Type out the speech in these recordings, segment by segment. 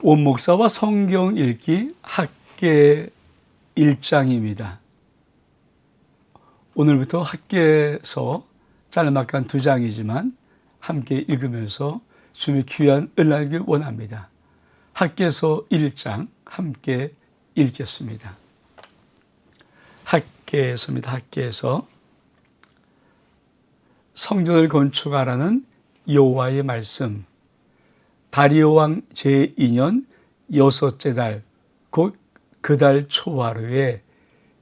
원목사와 성경 읽기 학계 1장입니다. 오늘부터 학계서 짤막한 2장이지만 함께 읽으면서 주님의 귀한 은혜를 원합니다. 학계서 1장 함께 읽겠습니다. 학계서입니다. 학계서. 성전을 건축하라는 여호와의 말씀. 다리오 왕 제2년 6째 달, 곧 그 달 초하루에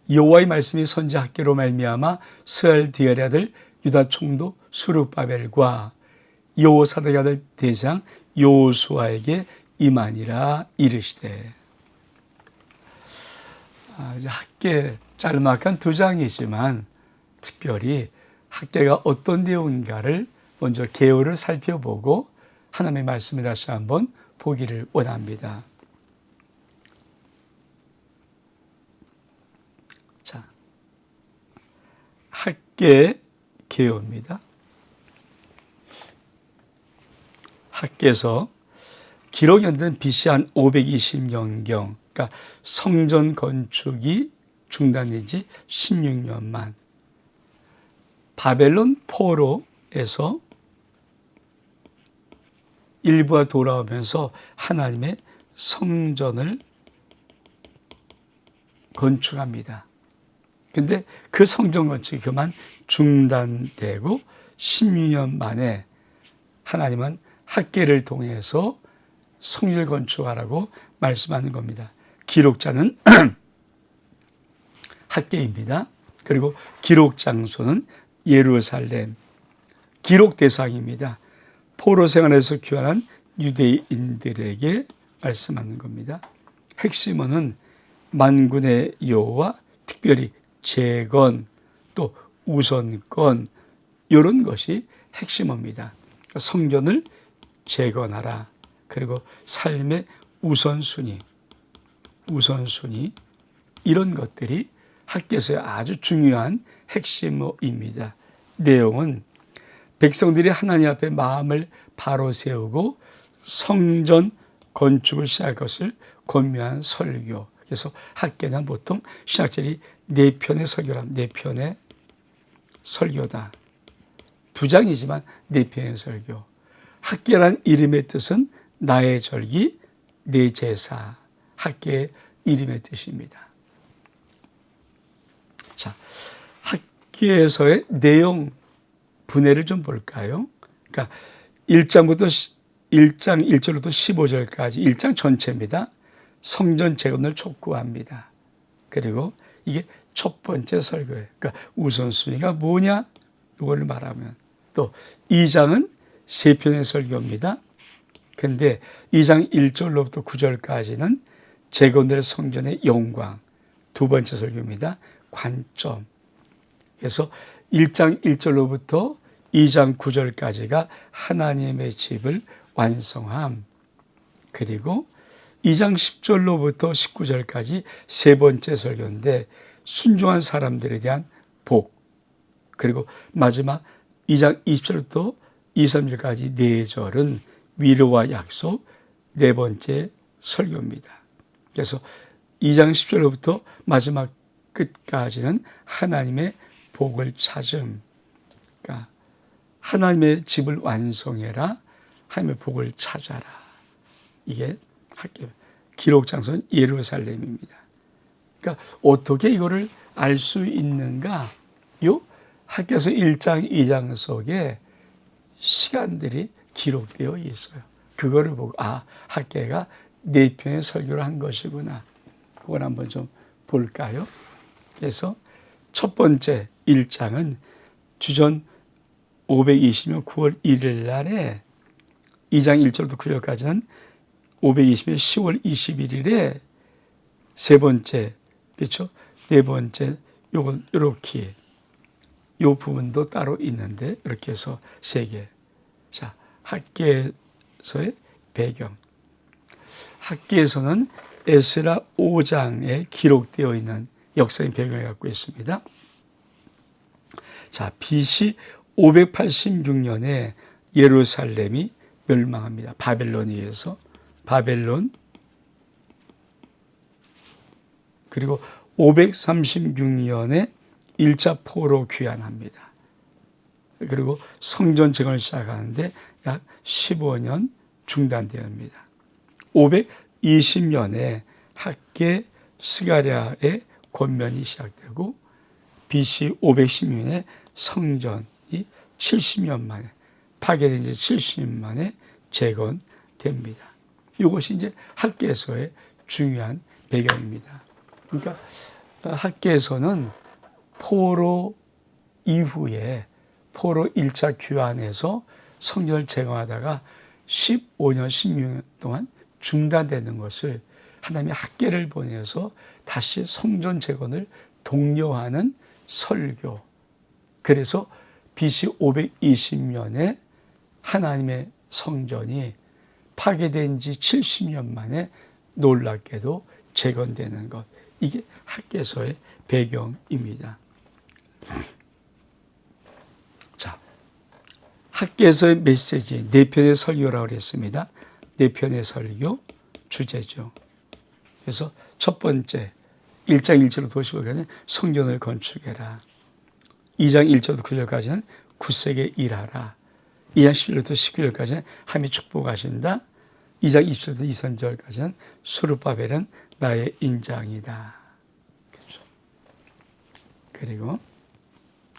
여호와의 말씀이 선지 학계로 말미암아 스알디엘의 아들 유다 총독 스룹바벨과 여호사닥의 아들 대장 여호수아에게 임하니라 이르시되. 학계 짤막한 2장이지만 특별히 학계가 어떤 내용인가를 먼저 개요를 살펴보고 하나님의 말씀을 다시 한번 보기를 원합니다. 자, 학계 개요입니다. 학계서 기록 연도는 BC 한 520년경, 그러니까 성전 건축이 중단된 지 16년 만. 바벨론 포로에서 일부가 돌아오면서 하나님의 성전을 건축합니다. 근데 그 성전 건축이 그만 중단되고 16년 만에 하나님은 학계를 통해서 성전을 건축하라고 말씀하는 겁니다. 기록자는 학계입니다. 그리고 기록 장소는 예루살렘. 기록 대상입니다. 포로 생활에서 귀환한 유대인들에게 말씀하는 겁니다. 핵심어는 만군의 여호와, 특별히 재건, 또 우선권, 이런 것이 핵심어입니다. 성전을 재건하라. 그리고 삶의 우선순위, 이런 것들이 학계서의 아주 중요한 핵심어입니다. 내용은 백성들이 하나님 앞에 마음을 바로 세우고 성전 건축을 시작할 것을 권면한 설교. 그래서 학계는 보통 신학자들이 4편의 설교랍니다. 4편의 설교다. 2장이지만 4편의 설교. 학계란 이름의 뜻은 나의 절기, 내 제사. 학계의 이름의 뜻입니다. 자, 학계에서의 내용 분해를 좀 볼까요? 그러니까 1장 1절부터 15절까지 1장 전체입니다. 성전 재건을 촉구합니다. 그리고 이게 첫 번째 설교예요. 그러니까 우선순위가 뭐냐? 이걸 말하면 또 2장은 3편의 설교입니다. 근데 2장 1절로부터 9절까지는 재건될 성전의 영광, 2번째 설교입니다. 관점. 그래서 1장 1절로부터 2장 9절까지가 하나님의 집을 완성함. 그리고 2장 10절로부터 19절까지 3번째 설교인데 순종한 사람들에 대한 복. 그리고 마지막 2장 20절부터 2, 3절까지 4절은 위로와 약속, 4번째 설교입니다. 그래서 2장 10절로부터 마지막 끝까지는 하나님의 복을 찾음. 그러니까 하나님의 집을 완성해라. 하나님의 복을 찾아라. 이게 학계. 기록 장소는 예루살렘입니다. 그러니까 어떻게 이거를 알 수 있는가? 요 학계서 1장, 2장 속에 시간들이 기록되어 있어요. 그거를 보고 학계가 4편의 설교를 한 것이구나. 그걸 한번 좀 볼까요? 그래서 첫 번째 1장은 주전 520년 9월 1일 날에 2장 1절부터 9절까지는 520년 10월 21일에 3번째, 그렇죠? 4번째, 요건 이렇게, 요 부분도 따로 있는데 이렇게 해서 3개. 자, 학계서의 배경. 학계에서는 에스라 5장에 기록되어 있는 역사의 배경을 갖고 있습니다. 자, BC 586년에 예루살렘이 멸망합니다. 바벨론에 의해서. 바벨론 그리고 536년에 1차 포로 귀환합니다. 그리고 성전 재건을 시작하는데 약 15년 중단됩니다. 520년에 학계 스가랴의 권면이 시작되고 BC 516년에 성전이 70년 만에 파괴된 지 70년 만에 재건됩니다. 이것이 이제 학계에서의 중요한 배경입니다. 그러니까 학계에서는 포로 이후에 포로 1차 귀환에서 성전을 재건하다가 15년, 16년 동안 중단되는 것을 하나님의 학계를 보내서 다시 성전 재건을 독려하는 설교. 그래서 BC 520년에 하나님의 성전이 파괴된 지 70년 만에 놀랍게도 재건되는 것. 이게 학계서의 배경입니다. 자, 학계서의 메시지, 4편의 설교라고 그랬습니다. 4편의 설교 주제죠. 그래서 첫 번째, 1장 1절부터 15절까지는 성전을 건축해라. 2장 1절부터 9절까지는 굳세게 일하라. 2장 11절부터 19절까지는 하나님이 축복하신다. 2장 20절부터 23절까지는 스룹바벨은 나의 인장이다. 그렇죠. 그리고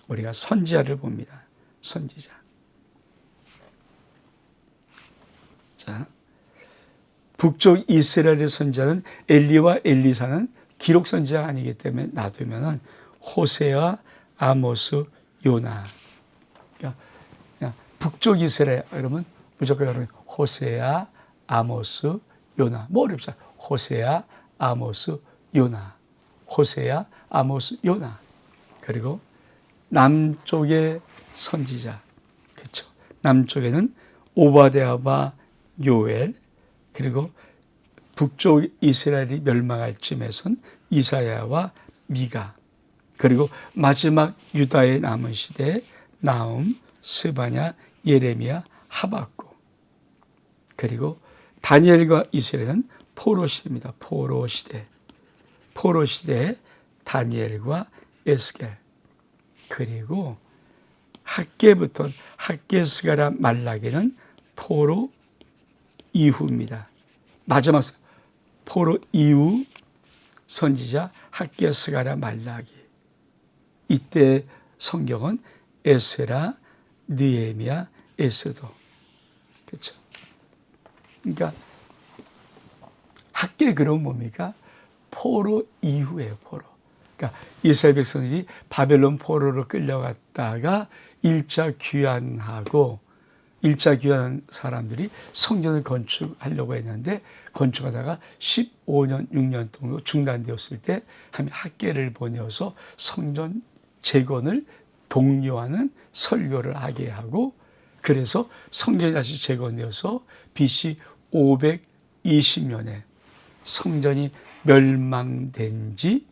우리가 선지자를 봅니다. 선지자. 자, 북쪽 이스라엘의 선지자는 엘리와 엘리사는 기록 선지자가 아니기 때문에 놔두면은 호세와 아모스, 요나. 그러니까 북쪽 이스라엘 그러면 무조건 여러분 호세아, 아모스, 요나. 뭐 어렵죠? 호세아, 아모스, 요나. 호세아, 아모스, 요나. 그리고 남쪽의 선지자. 그렇죠. 남쪽에는 오바댜와 요엘, 그리고 북쪽 이스라엘이 멸망할 쯤에선 이사야와 미가, 그리고 마지막 유다의 남은 시대에 나훔, 스바냐, 예레미야, 하박국, 그리고 다니엘과 이스라엘은 포로 시대입니다. 포로 시대. 포로 시대에 다니엘과 에스겔, 그리고 학계부터 학계 스가랴 말라기는 포로 이후입니다. 마지막 포로 이후 선지자 학계 스가랴 말라기. 이때 성경은 에스라, 느헤미야, 에스도. 그렇죠. 그러니까 학계 그럼 뭡니까? 포로 이후에요. 포로. 그러니까 이스라엘 백성들이 바벨론 포로로 끌려갔다가 1차 귀환하고 1차 귀환한 사람들이 성전을 건축하려고 했는데 건축하다가 15년, 6년 정도 중단되었을 때 하나님이 학계를 보내어서 성전 재건을 독려하는 설교를 하게 하고, 그래서 성전이 다시 재건되어서 BC 520년에 성전이 멸망된 지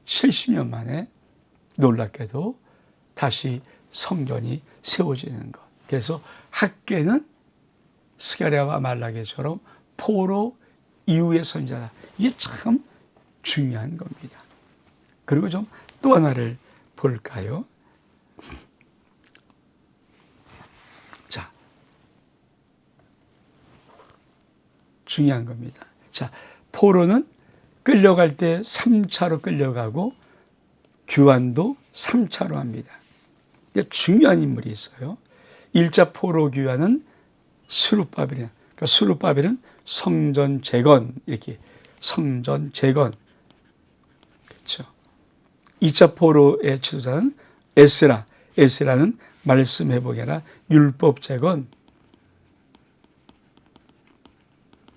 70년 만에 놀랍게도 다시 성전이 세워지는 것. 그래서 학계는 스가랴와 말라기처럼 포로 이후의 선지자다. 이게 참 중요한 겁니다. 그리고 좀 또 하나를 볼까요? 자, 중요한 겁니다. 자, 포로는 끌려갈 때 3차로 끌려가고 귀환도 3차로 합니다. 중요한 인물이 있어요. 1차 포로 귀환은 스룹바벨이야. 그러니까 스룹바벨은 성전 재건, 이렇게 성전 재건. 그렇죠. 2차 포로의 지도자는 에스라. 에스라는 말씀 회복이나 율법 재건.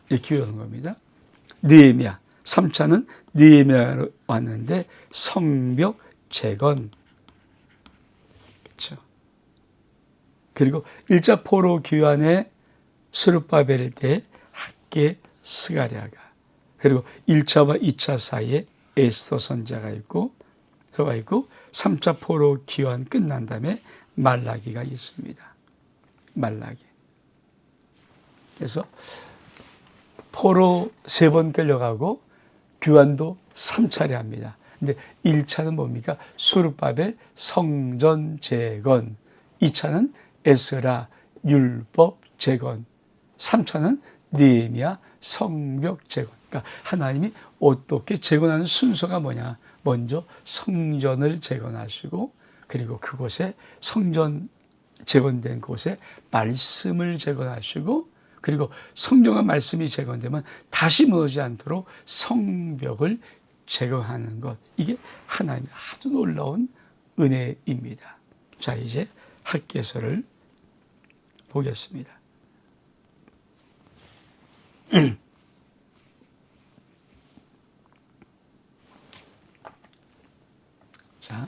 이렇게 외우는 겁니다. 느헤미야. 3차는 느헤미야로 왔는데 성벽 재건. 그렇죠. 그리고 1차 포로 귀환의 스룹바벨 때 학계 스가랴가, 그리고 1차와 2차 사이에 에스더 선지자가 있고, 3차 포로 귀환 끝난 다음에 말라기가 있습니다. 말라기. 그래서 포로 3번 끌려가고 규환도 3차례 합니다. 근데 1차는 뭡니까? 수르바벨 성전 재건, 2차는 에스라 율법 재건, 3차는 느헤미야 성벽 재건. 그러니까 하나님이 어떻게 재건하는 순서가 뭐냐? 먼저 성전을 재건하시고, 그리고 그곳에 성전 재건된 곳에 말씀을 재건하시고, 그리고 성경과 말씀이 재건되면 다시 무너지지 않도록 성벽을 재건하는 것. 이게 하나님의 아주 놀라운 은혜입니다. 자, 이제 학개서를 보겠습니다. 자,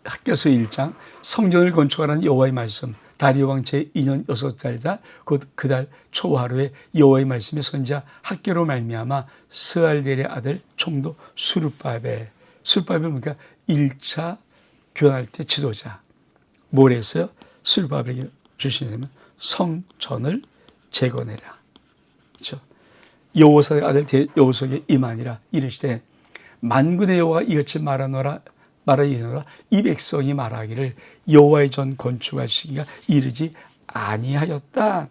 학개서 1장 성전을 건축하라는 여호와의 말씀. 다리오 왕 제2년 6달이다. 곧 그달 초하루에 여호와의 말씀이 선지자 학개로 말미암아 스알델의 아들 총독 수르바벨. 수르바벨 그러니까 1차 교환할 때 지도자. 뭘 했어요? 수르바벨에게 주신 셈은 성전을 재건해라. 그렇죠? 여호사의 아들 여호석에 임하니라. 이르시되 만군의 여호와가 이같이 말하노라 이 백성이 말하기를 여호와의 전 건축할 시기가 이르지 아니하였다.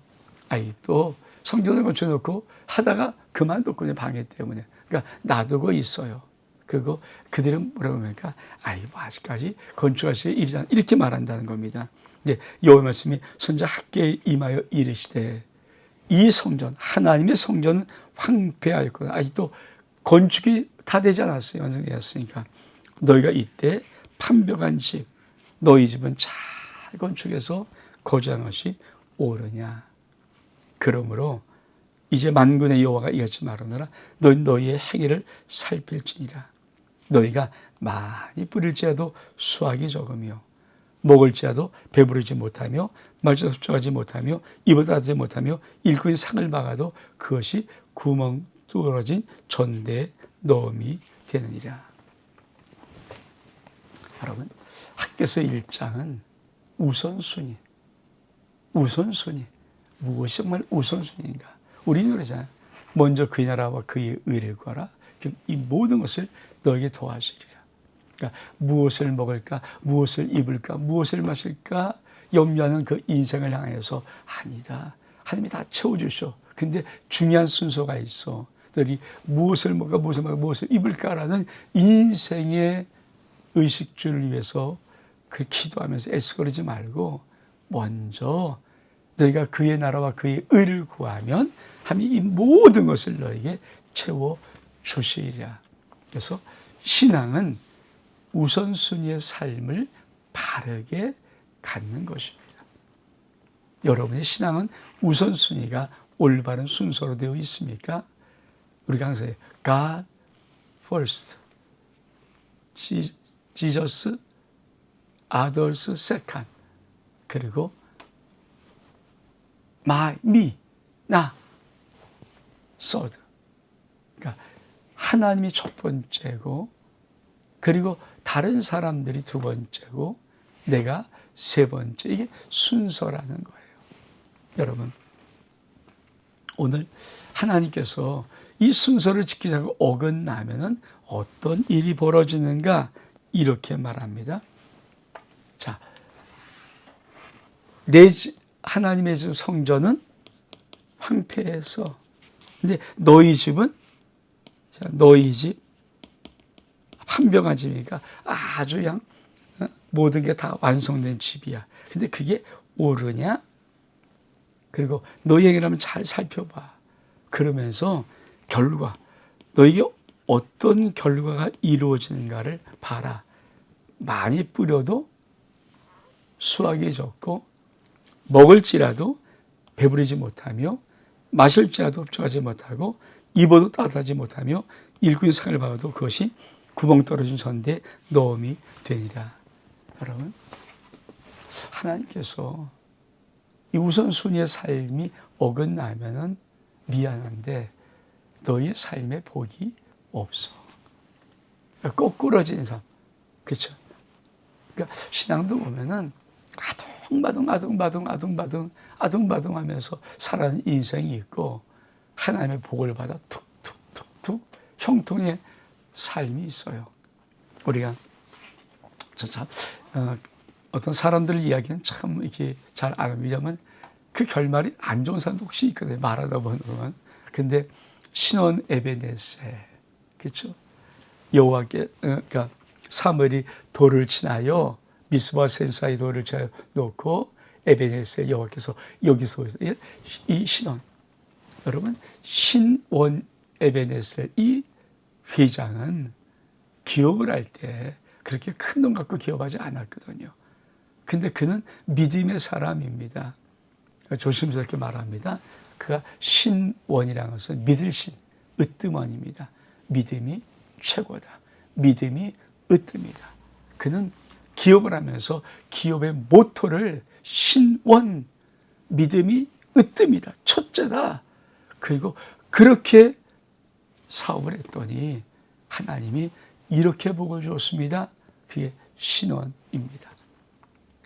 아이, 또 성전을 건축해놓고 하다가 그만뒀고 그냥 방해 때문에. 그러니까 놔두고 있어요. 그리고 그들은 뭐라고 합니까? 아이, 뭐 아직까지 건축할 시기가 이르지 않아. 이렇게 말한다는 겁니다. 근데 여호와의 말씀이 선지자 학개에 임하여 이르시되 이 성전, 하나님의 성전은 황폐하였거든. 아직도 건축이 다 되지 않았어요. 완성되었으니까. 너희가 이때 판벽한 집, 너희 집은 잘 건축해서 거주한 것이 옳으냐. 그러므로 이제 만군의 여호와가 이같이 말하노라. 너희의 행위를 살필지니라. 너희가 많이 뿌릴지라도 수확이 적으며 먹을지라도 배부르지 못하며 말지도 흡족하지 못하며 입을 닫지 못하며 일꾼이 상을 박아도 그것이 구멍 뚫어진 전대에 넣음이 되느니라. 여러분, 학개서 1장은 우선순위. 무엇이 정말 우선순위인가? 우리는 그러잖아요. 먼저 그의 나라와 그의 의를 구하라. 그럼 이 모든 것을 너에게 더하시리라. 그러니까 무엇을 먹을까? 무엇을 입을까? 무엇을 마실까? 염려하는 그 인생을 향해서 아니다. 하나님이 다 채워주셔. 근데 중요한 순서가 있어. 너희 무엇을 먹을까? 무엇을 입을까라는 인생의 의식주를 위해서 그 기도하면서 애쓰거리지 말고 먼저 너희가 그의 나라와 그의 의를 구하면 하나님이 이 모든 것을 너에게 채워주시리라. 그래서 신앙은 우선순위의 삶을 바르게 갖는 것입니다. 여러분의 신앙은 우선순위가 올바른 순서로 되어 있습니까? 우리가 항상 God first, Jesus, others second, 그리고 me, 나, third. 그러니까 하나님이 첫 번째고, 그리고 다른 사람들이 두 번째고, 내가 세 번째. 이게 순서라는 거예요. 여러분, 오늘 하나님께서 이 순서를 지키자고 어긋나면은 어떤 일이 벌어지는가? 이렇게 말합니다. 자, 하나님의 집 성전은 황폐해서, 근데 너희 집은, 너희 집 판병한 집이니까 아주 그냥 모든 게 다 완성된 집이야. 근데 그게 옳으냐? 그리고 너희에게 한번 잘 살펴봐. 그러면서 결과, 너에게 어떤 결과가 이루어지는가를 봐라. 많이 뿌려도 수확이 적고, 먹을지라도 배부르지 못하며, 마실지라도 흡족하지 못하고, 입어도 따뜻하지 못하며, 일꾼의 상을 받아도 그것이 구멍 떨어진 전대에 넣음이 되니라. 여러분, 하나님께서 이 우선순위의 삶이 어긋나면은 미안한데 너희의 삶에 복이 없어. 그러니까 거꾸러진 삶. 그렇죠? 그러니까 신앙도 보면은 아둥바둥 하면서 살아가는 인생이 있고, 하나님의 복을 받아 툭툭 형통의 삶이 있어요. 우리가 어떤 사람들 이야기는 참 이렇게 잘 알면 그 결말이 안 좋은 사람도 혹시 있거든요. 말하다 보면. 근데 신혼 에베네세, 그렇죠? 여호와께, 그러니까 사무엘이 돌을 치나요. 미스바 센사의 돌을 쳐 놓고 에베네세 여호와께서 여기서 이 신혼, 여러분 신원 에베네셀 이 회장은 기업을 할 때 그렇게 큰 돈 갖고 기업하지 않았거든요. 근데 그는 믿음의 사람입니다. 조심스럽게 말합니다. 그가 신원이라는 것은 믿을 신, 으뜸원입니다. 믿음이 최고다. 믿음이 으뜸이다. 그는 기업을 하면서 기업의 모토를 신원, 믿음이 으뜸이다. 첫째다. 그리고 그렇게 사업을 했더니 하나님이 이렇게 복을 줬습니다. 그게 신원입니다.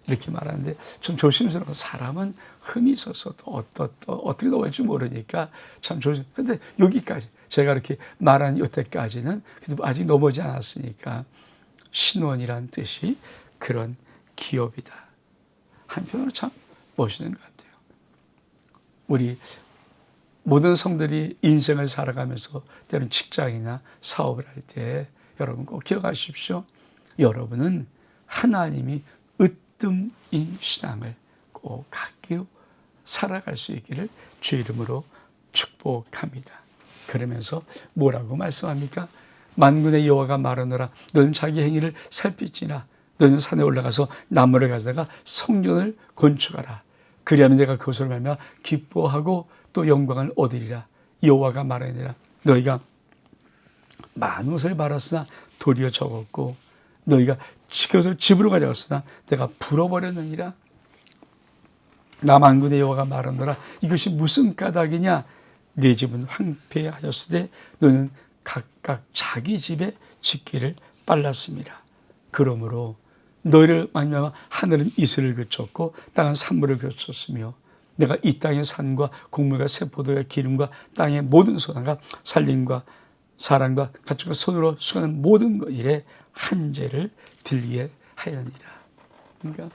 이렇게 말하는데 좀 조심스러워. 사람은 흠이 있어서 또 어떻게 넘어갈지 모르니까 참 조심. 근데 여기까지 제가 이렇게 말한 이때까지는 아직 넘어오지 않았으니까 신원이란 뜻이 그런 기업이다. 한편으로 참 멋있는 것 같아요. 우리 모든 성들이 인생을 살아가면서 때로는 직장이나 사업을 할 때 여러분 꼭 기억하십시오. 여러분은 하나님이 으뜸인 신앙을 꼭 갖고 살아갈 수 있기를 주의 이름으로 축복합니다. 그러면서 뭐라고 말씀합니까? 만군의 여호와가 말하노라 너는 자기 행위를 살필지나 너는 산에 올라가서 나무를 가져다가 성전을 건축하라. 그리하면 내가 그것으로 말미암아 기뻐하고 또 영광을 얻으리라. 여호와가 말하니라 너희가 많은 것을 바랐으나 도리어 적었고 너희가 그것을 집으로 가져갔으나 내가 불어버렸느니라. 나 만군의 여호와가 말하노라 이것이 무슨 까닭이냐. 네 집은 황폐하였으되 너는 각각 자기 집에 짓기를 빨랐습니다. 그러므로 너희를 말미암아 하늘은 이슬을 그쳤고 땅은 산물을 그쳤으며 내가 이 땅의 산과 곡물과 세포도와 기름과 땅의 모든 소나가 살림과 사람과 가축과 손으로 수고하는 모든 것 일에 한죄를 들게 하였느니라. 그러니까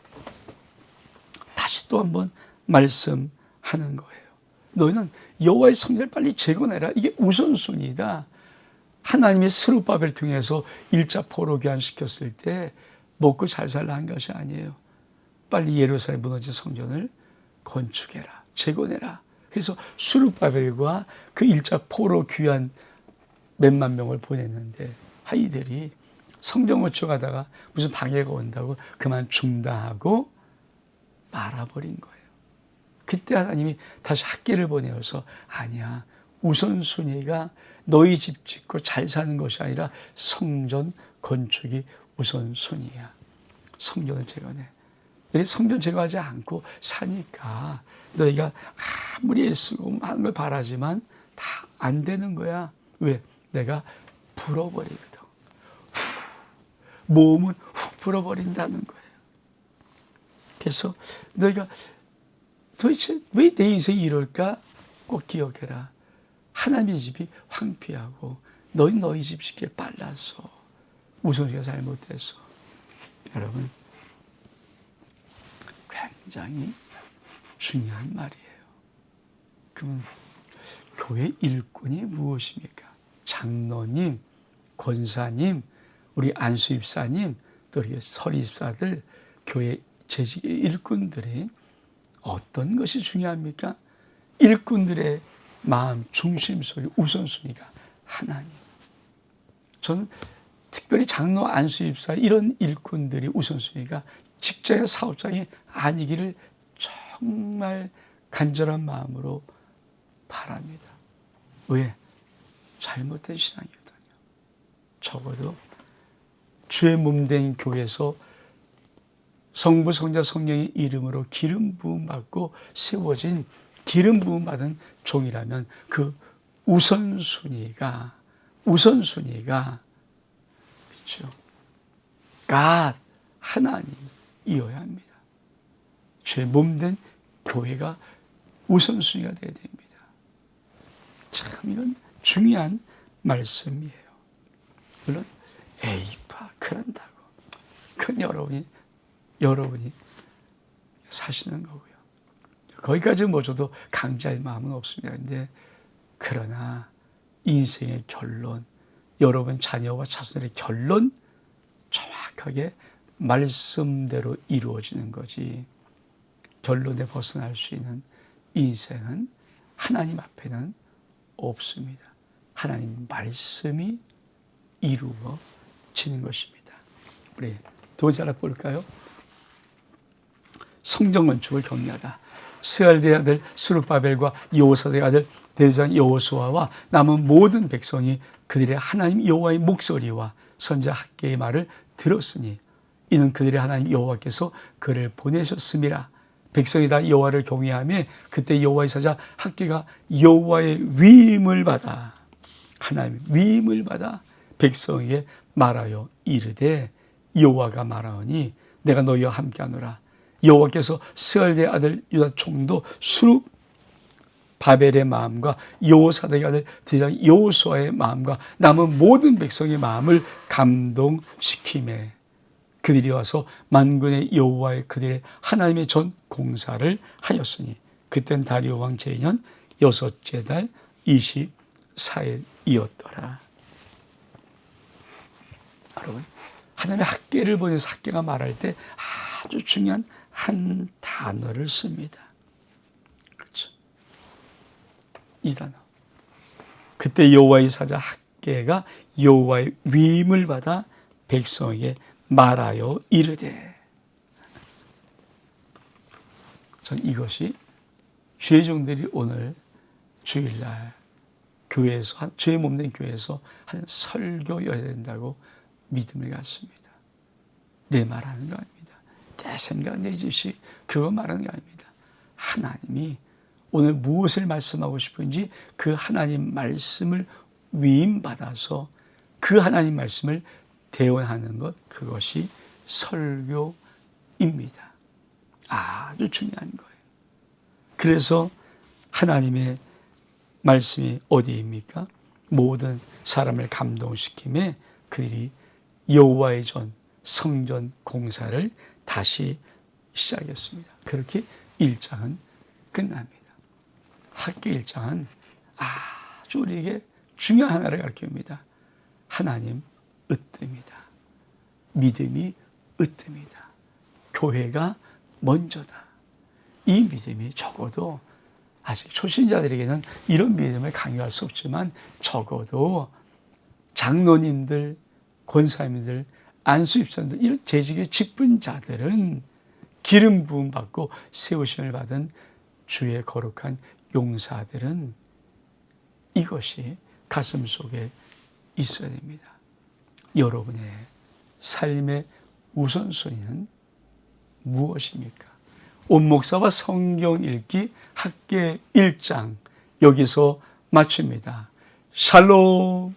다시 또 한번 말씀하는 거예요. 너희는 여호와의 성전을 빨리 재건해라. 이게 우선순위다. 하나님의 스룹바벨을 통해서 1차 포로 교환시켰을 때 먹고 잘 살라 한 것이 아니에요. 빨리 예루살렘 무너진 성전을 건축해라. 재건해라. 그래서 스룹바벨과 그 1차 포로 귀환 몇만 명을 보냈는데 이들이 성전 건축하다가 무슨 방해가 온다고 그만 중단하고 말아버린 거예요. 그때 하나님이 다시 학계를 보내어서 아니야. 우선순위가 너희 집 짓고 잘 사는 것이 아니라 성전 건축이 우선순위야. 성전을 재건해. 성전 제거하지 않고 사니까 너희가 아무리 애쓰고 많은 걸 바라지만 다 안 되는 거야. 왜? 내가 불어버리거든. 몸은 훅 불어버린다는 거예요. 그래서 너희가 도대체 왜 내 인생이 이럴까? 꼭 기억해라. 하나님의 집이 황폐하고 너희 집 짓기를 빨라서 우선순위가 잘못돼서. 여러분 굉장히 중요한 말이에요. 그러면 교회 일꾼이 무엇입니까? 장로님, 권사님, 우리 안수입사님, 또 우리 서리집사들, 교회 재직의 일꾼들이 어떤 것이 중요합니까? 일꾼들의 마음 중심 속에 우선순위가 하나님. 저는 특별히 장로, 안수입사 이런 일꾼들이 우선순위가 직장의 사업장이 아니기를 정말 간절한 마음으로 바랍니다. 왜? 잘못된 신앙이거든요. 적어도 주의 몸된 교회에서 성부, 성자, 성령의 이름으로 기름 부음 받고 세워진 기름 부음 받은 종이라면 그 우선순위가 그렇죠. God, 하나님이어야 합니다. 주의 몸된 교회가 우선순위가 되어야 됩니다. 참 이건 중요한 말씀이에요. 물론 에이파 그런다고 그건 여러분이 사시는 거고요. 거기까지 뭐 저도 강제할 마음은 없습니다. 근데 그러나 인생의 결론, 여러분 자녀와 자손의 결론 정확하게 말씀대로 이루어지는 거지, 결론에 벗어날 수 있는 인생은 하나님 앞에는 없습니다. 하나님 말씀이 이루어지는 것입니다. 우리 두 번째 하나 볼까요? 성전 건축을 격려하다. 스알디의 아들 스룹바벨과 여호사닥의 아들 대제사장 여호수아와 남은 모든 백성이 그들의 하나님 여호와의 목소리와 선지자 학개의 말을 들었으니 이는 그들의 하나님 여호와께서 그를 보내셨음이라. 백성이 다 여호와를 경외하며 그때 여호와의 사자 학개가 여호와의 위임을 받아, 하나님 위임을 받아 백성에게 말하여 이르되, 여호와가 말하오니 내가 너희와 함께하노라. 여호와께서 스알디의 아들 유다 총독 스룹바벨의 마음과 여호사닥의 아들 대제사장 여호수아의 마음과 남은 모든 백성의 마음을 감동시키매 그들이 와서 만군의 여호와의 그들의 하나님의 전 공사를 하였으니 그땐 다리오 왕 제2년 6째 달 24일이었더라. 여러분, 하나님의 학개를 보내서 학개가 말할 때 아주 중요한 한 단어를 씁니다. 그렇죠? 이 단어. 그때 여호와의 사자 학개가 여호와의 위임을 받아 백성에게 말하여 이르되. 전 이것이 주의 종들이 오늘 주일날 교회에서, 주의 몸된 교회에서 하는 설교여야 된다고 믿음을 갖습니다. 내 말하는 거 아닙니다. 내 생각, 내 지식, 그거 말하는 게 아닙니다. 하나님이 오늘 무엇을 말씀하고 싶은지 그 하나님 말씀을 위임받아서 그 하나님 말씀을 대언하는 것, 그것이 설교입니다. 아주 중요한 거예요. 그래서 하나님의 말씀이 어디입니까? 모든 사람을 감동시키며 그들이 여호와의 전 성전 공사를 다시 시작했습니다. 그렇게 1장은 끝납니다. 학개 1장은 아주 우리에게 중요한 하나를 가르칩니다. 하나님 으뜸이다. 믿음이 으뜸이다. 교회가 먼저다. 이 믿음이 적어도 아직 초신자들에게는 이런 믿음을 강요할 수 없지만 적어도 장로님들, 권사님들, 안수입사님들, 이런 재직의 직분 자들은 기름 부음 받고 세우심을 받은 주의 거룩한 용사들은 이것이 가슴 속에 있어야 됩니다. 여러분의 삶의 우선순위는 무엇입니까? 온 목사와 성경 읽기 학개 1장 여기서 마칩니다. 샬롬.